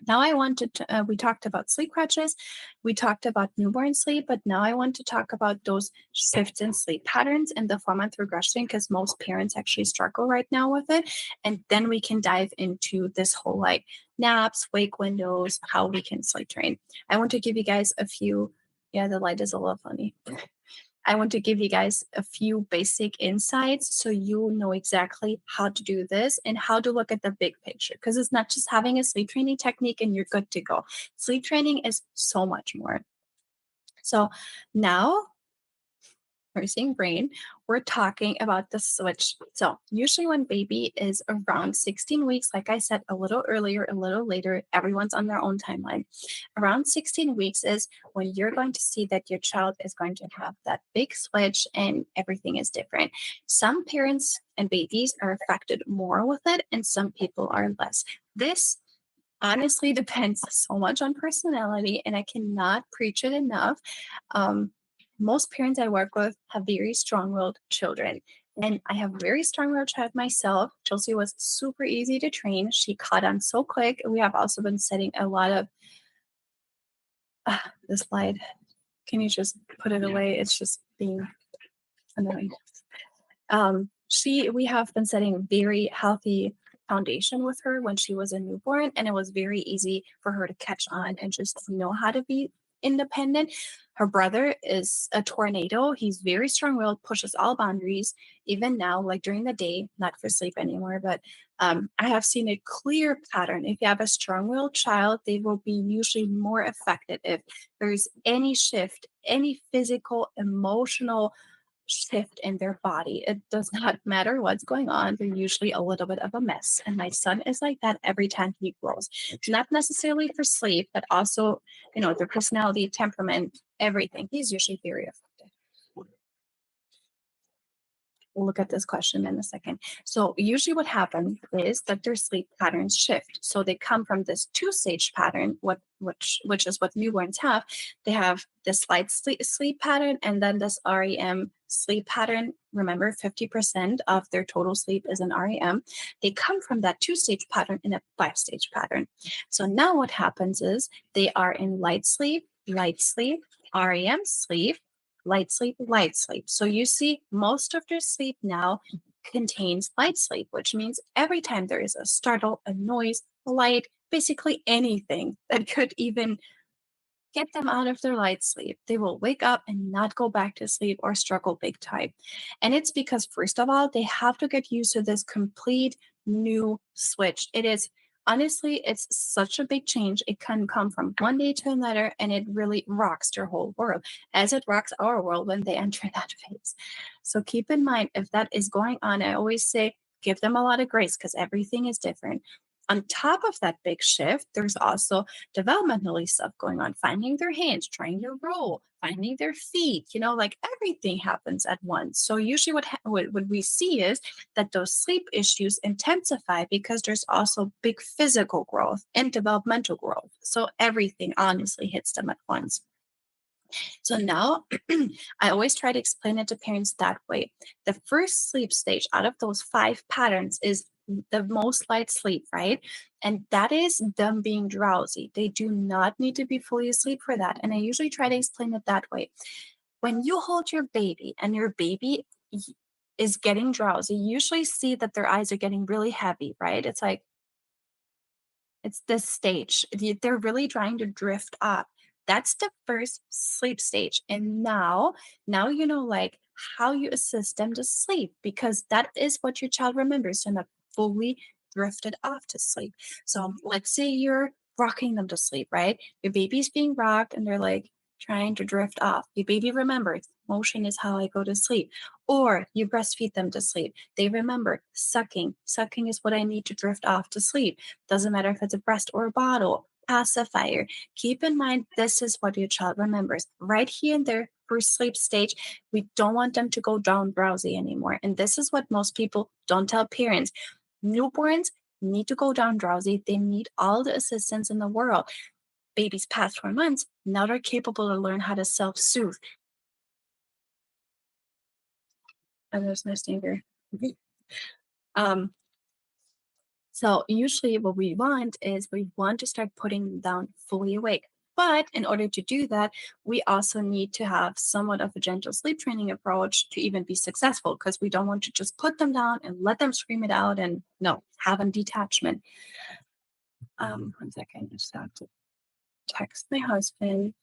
Now I wanted to, we talked about sleep crutches, we talked about newborn sleep, but now I want to talk about those shifts in sleep patterns and the 4-month regression because most parents actually struggle right now with it. And then we can dive into this whole like naps, wake windows, how we can sleep train. I want to give you guys a few, yeah, the light is a little funny. I want to give you guys a few basic insights so you know exactly how to do this and how to look at the big picture. Because it's not just having a sleep training technique and you're good to go. Sleep training is so much more. So now we're seeing brain, we're talking about the switch. So usually when baby is around 16 weeks, like I said a little earlier, a little later, everyone's on their own timeline. Around 16 weeks is when you're going to see that your child is going to have that big switch and everything is different. Some parents and babies are affected more with it and some people are less. This honestly depends so much on personality and I cannot preach it enough. Um, Most parents I work with have very strong-willed children. And I have a very strong-willed child myself. Chelsea was super easy to train. She caught on so quick. We have also been setting a lot of the slide. Can you just put it away? It's just being annoying. We have been setting a very healthy foundation with her when she was a newborn, and it was very easy for her to catch on and just know how to be independent. Her brother is a tornado. He's very strong-willed, pushes all boundaries, even now, like during the day, not for sleep anymore. But I have seen a clear pattern. If you have a strong-willed child, they will be usually more affected if there's any shift, any physical, emotional shift in their body. It does not matter what's going on. They're usually a little bit of a mess. And my son is like that every time he grows. Not necessarily for sleep, but also, their personality, temperament, everything. He's usually very affected. We'll look at this question in a second. So usually what happens is that their sleep patterns shift. So they come from this two-stage pattern, which is what newborns have. They have this light sleep pattern and then this REM sleep pattern. Remember, 50% of their total sleep is in REM. They come from that two-stage pattern in a five-stage pattern. So now what happens is they are in light sleep, REM sleep, light sleep, light sleep. So you see, most of their sleep now contains light sleep, which means every time there is a startle, a noise, a light, basically anything that could even get them out of their light sleep, they will wake up and not go back to sleep or struggle big time. And it's because, first of all, they have to get used to this complete new switch. It is honestly, it's such a big change. It can come from one day to another and it really rocks their whole world as it rocks our world when they enter that phase. So keep in mind, if that is going on, I always say, give them a lot of grace because everything is different. On top of that big shift, there's also developmentally stuff going on, finding their hands, trying to roll, finding their feet, like everything happens at once. So usually what we see is that those sleep issues intensify because there's also big physical growth and developmental growth. So everything honestly hits them at once. So now I always try to explain it to parents that way. The first sleep stage out of those 5 patterns is the most light sleep, right? And that is them being drowsy. They do not need to be fully asleep for that. And I usually try to explain it that way. When you hold your baby and your baby is getting drowsy, you usually see that their eyes are getting really heavy, right? It's like, it's this stage. They're really trying to drift up. That's the first sleep stage. And now you know like how you assist them to sleep because that is what your child remembers and not fully drifted off to sleep. So let's say you're rocking them to sleep, right? Your baby's being rocked and they're like trying to drift off. Your baby remembers motion is how I go to sleep. Or you breastfeed them to sleep. They remember sucking. Sucking is what I need to drift off to sleep. Doesn't matter if it's a breast or a bottle, pacifier. Keep in mind, this is what your child remembers. Right here in their first sleep stage, we don't want them to go down drowsy anymore. And this is what most people don't tell parents. Newborns need to go down drowsy. They need all the assistance in the world. Babies past 4 months, now they're capable to learn how to self-soothe. And there's no stinger. Um, So usually what we want is we want to start putting them down fully awake. But in order to do that, we also need to have somewhat of a gentle sleep training approach to even be successful because we don't want to just put them down and let them scream it out and no, have a detachment. 1 second, I just have to text my husband.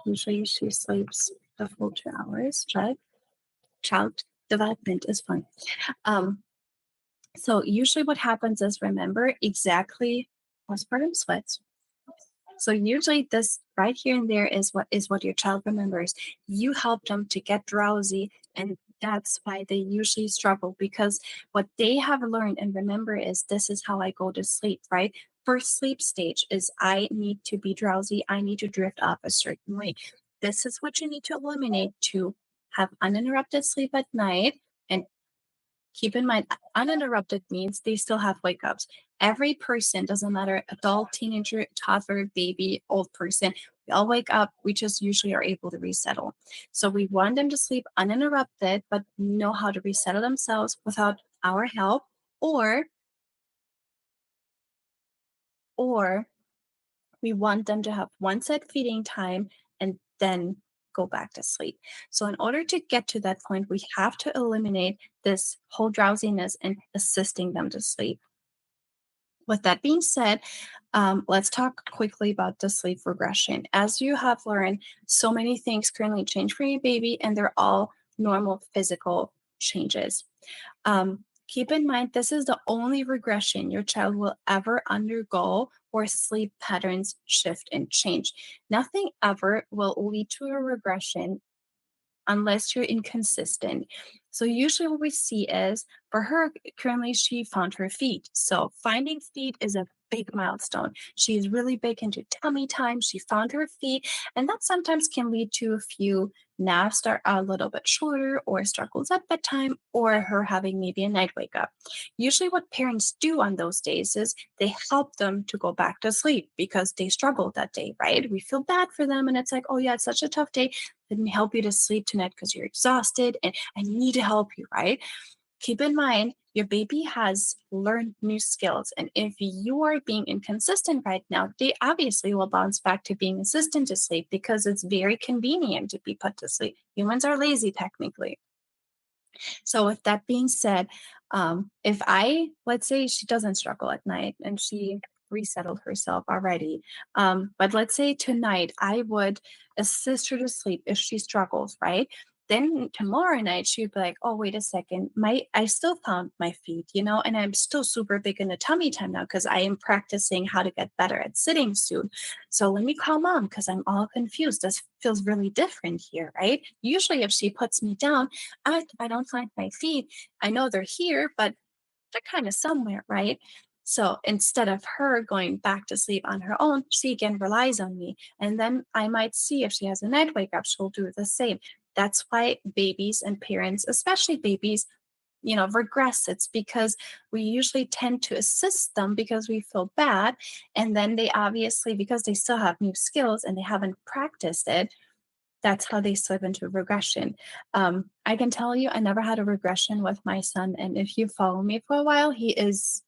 Usually she sleeps the full 2 hours, but child development is fun. Um, so usually what happens is remember exactly postpartum sweats. So usually this right here and there is what your child remembers. You help them to get drowsy, and that's why they usually struggle because what they have learned and remember is this is how I go to sleep, right? First sleep stage is I need to be drowsy, I need to drift off a certain way. This is what you need to eliminate to have uninterrupted sleep at night. And keep in mind, uninterrupted means they still have wake ups. Every person, doesn't matter, adult, teenager, toddler, baby, old person, we all wake up. We just usually are able to resettle. So we want them to sleep uninterrupted, but know how to resettle themselves without our help, or or we want them to have one set feeding time and then go back to sleep. So in order to get to that point, we have to eliminate this whole drowsiness and assisting them to sleep. With that being said, let's talk quickly about the sleep regression. As you have learned, so many things currently change for your baby, and they're all normal physical changes. Keep in mind, this is the only regression your child will ever undergo where sleep patterns shift and change. Nothing ever will lead to a regression unless you're inconsistent. So usually what we see is for her currently she found her feet. So finding feet is a big milestone. She's really big into tummy time. She found her feet, and that sometimes can lead to a few naps that are a little bit shorter or struggles at bedtime or her having maybe a night wake up. Usually what parents do on those days is they help them to go back to sleep because they struggled that day, right? We feel bad for them and it's like, oh yeah, it's such a tough day. Didn't help you to sleep tonight because you're exhausted and I need to help you, right? Keep in mind, your baby has learned new skills. And if you are being inconsistent right now, they obviously will bounce back to being assistant to sleep because it's very convenient to be put to sleep. Humans are lazy technically. So, with that being said, if let's say she doesn't struggle at night and she resettled herself already, but let's say tonight I would assist her to sleep if she struggles, right? Then tomorrow night she'd be like, "Oh, wait a second, my I still found my feet, and I'm still super big in the tummy time now because I am practicing how to get better at sitting soon. So let me call mom because I'm all confused. This feels really different here, right? Usually, if she puts me down." I don't find my feet. I know they're here, but they're kind of somewhere, right? So instead of her going back to sleep on her own, she again relies on me. And then I might see if she has a night wake up, she'll do the same. That's why babies and parents, especially babies, regress. It's because we usually tend to assist them because we feel bad. And then they obviously, because they still have new skills and they haven't practiced it, that's how they slip into regression. I can tell you, I never had a regression with my son. And if you follow me for a while, he is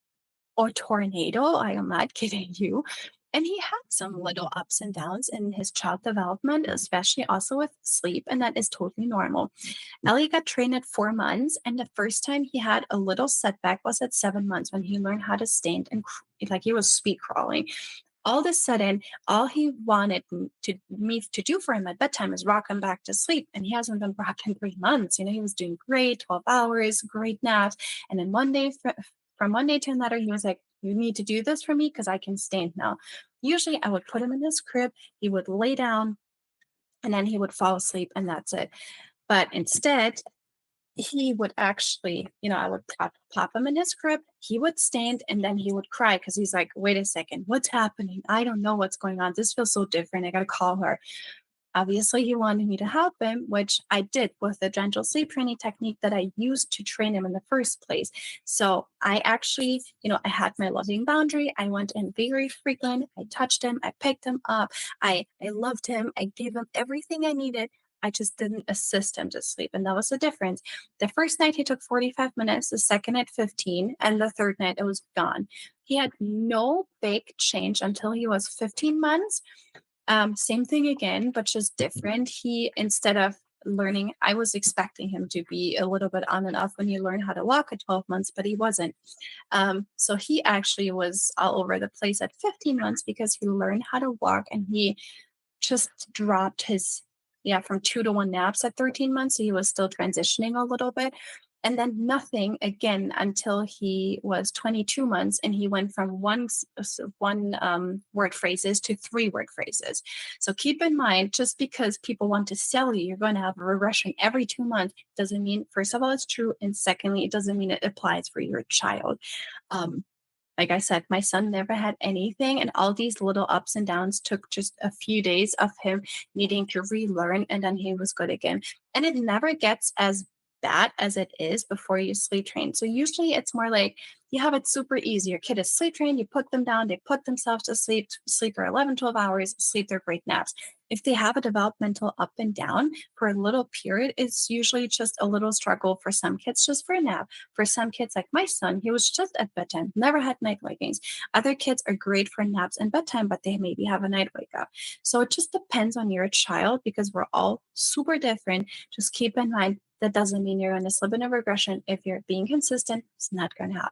a tornado. I am not kidding you. And he had some little ups and downs in his child development, especially also with sleep. And that is totally normal. Ellie got trained at 4 months. And the first time he had a little setback was at 7 months when he learned how to stand and like he was speed crawling. All of a sudden, all he wanted me to do for him at bedtime is rock him back to sleep. And he hasn't been rocked in 3 months. He was doing great, 12 hours, great naps. And then one day, from one day to another, he was like, "You need to do this for me because I can stand now." Usually, I would put him in his crib, he would lay down, and then he would fall asleep, and that's it. But instead, he would actually, I would pop him in his crib. He would stand and then he would cry because he's like, "Wait a second, what's happening? I don't know what's going on. This feels so different. I got to call her." Obviously, he wanted me to help him, which I did with the gentle sleep training technique that I used to train him in the first place. So I actually, I had my loving boundary. I went in very frequent. I touched him. I picked him up. I loved him. I gave him everything I needed. I just didn't assist him to sleep. And that was the difference. The first night he took 45 minutes, the second night 15, and the third night it was gone. He had no big change until he was 15 months. Same thing again, but just different. He, instead of learning, I was expecting him to be a little bit on and off when you learn how to walk at 12 months, but he wasn't. So he actually was all over the place at 15 months because he learned how to walk and he just dropped his, yeah, from 2 to 1 naps at 13 months, so he was still transitioning a little bit, and then nothing again until he was 22 months, and he went from 1 word phrases to 3 word phrases. So keep in mind, just because people want to sell you, you're going to have a regression every 2 months, doesn't mean, first of all, it's true, and secondly, it doesn't mean it applies for your child. Um, like I said, my son never had anything, and all these little ups and downs took just a few days of him needing to relearn, and then he was good again. And it never gets as bad as it is before you sleep train. So usually it's more like you have it super easy. Your kid is sleep trained, you put them down, they put themselves to sleep, sleep for 11, 12 hours, sleep their great naps. If they have a developmental up and down for a little period, it's usually just a little struggle for some kids just for a nap. For some kids, like my son, he was just at bedtime, never had night wakings. Other kids are great for naps and bedtime, but they maybe have a night wake up. So it just depends on your child because we're all super different. Just keep in mind that doesn't mean you're going to slip in a regression. If you're being consistent, it's not going to happen.